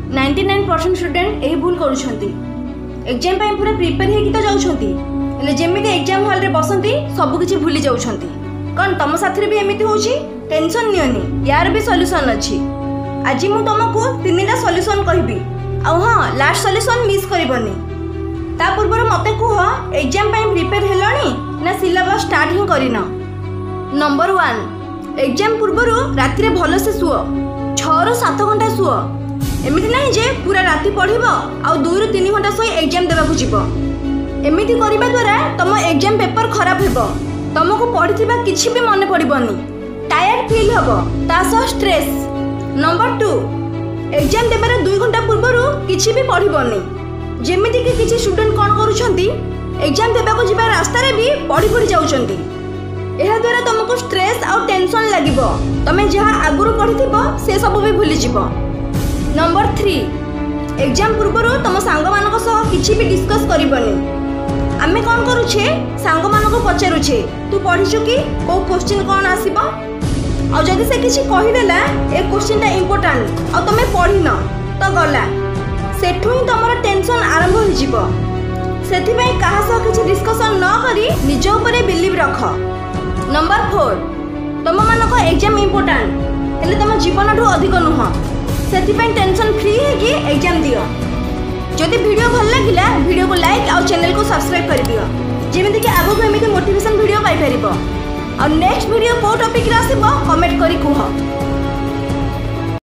99% student यही भूल करुछंती। Exam पाई पूरा प्रिपेयर हेकी तो जाउछंती, हेले जेमिति एग्जाम हॉल रे बसंती सब किछि भूली जाउछंती। कौन तुम साथी भी एमिति होची? टेंशन नियनी, यार भी सॉल्यूशन अछि। आज मु तुमको तीनटा सॉल्यूशन कहबी। आ हां, लास्ट सॉल्यूशन मिस करबनी। ता पूर्व मते कह, एग्जाम पाई प्रिपेयर हेलनी ना सिलेबस स्टार्ट ही करिना? नंबर 1, एग्जाम पूर्व राति रे भलो से सुओ, 6 ରୁ 7 घंटा सुओ। एमिति नहीं जे पूरा राति पढ़िबो आ 2 ରୁ 3 घंटा सोई एग्जाम देबाकू जीवो। एमिति करिबा द्वारा तुम एग्जाम पेपर खराब हेबो, तुमको पढ़िथिबा किछि भी मन पड़िबनी, टायर्ड फील हेबो, तासो स्ट्रेस। नंबर 2, एग्जाम देबार 2 घंटा पूर्वरु किछि भी पढ़िबनी। जेमिति कि किछि स्टूडेंट कोन करूछंती, एग्जाम देबाकू जीबा रास्ता रे भी पढ़ी जाउछंती। एहा द्वारा तुमको स्ट्रेस और टेंशन लागिबो, तमे जहा आगुरु पढ़िथिबो से सब भी भूली जिवो। नंबर 3, एग्जाम पूर्वरु तुम सांग मानक सह किछि भी डिस्कस करिबनी। आमे कोन करूछे, सांग मानक पचारुछे तू पढ़िछु कि को क्वेश्चन कोन आसीबो, और जदि से किछि कहि देला ए क्वेश्चन ता इंपोर्टेंट और तमे पढ़िन तो गला, सेठु ही तमरा टेंशन आरंभ हो जिवो। सेथि पई काहा सह किछि डिस्कशन न करी निज ऊपर बिलीव रख। नंबर 4, तुम मानक एग्जाम इंपोर्टेंट हेले तुम जीवन ठू अधिक नुह, सेथि पई टेंशन फ्री है कि एग्जाम दियो। जदि वीडियो भल लागिला वीडियो को लाइक और चैनल को सब्सक्राइब कर दियो, जेमिति कि आगो एमिति मोटिवेशन वीडियो पाई परिबो। और नेक्स्ट वीडियो को टॉपिक रे आसीबो कमेंट करी कुह।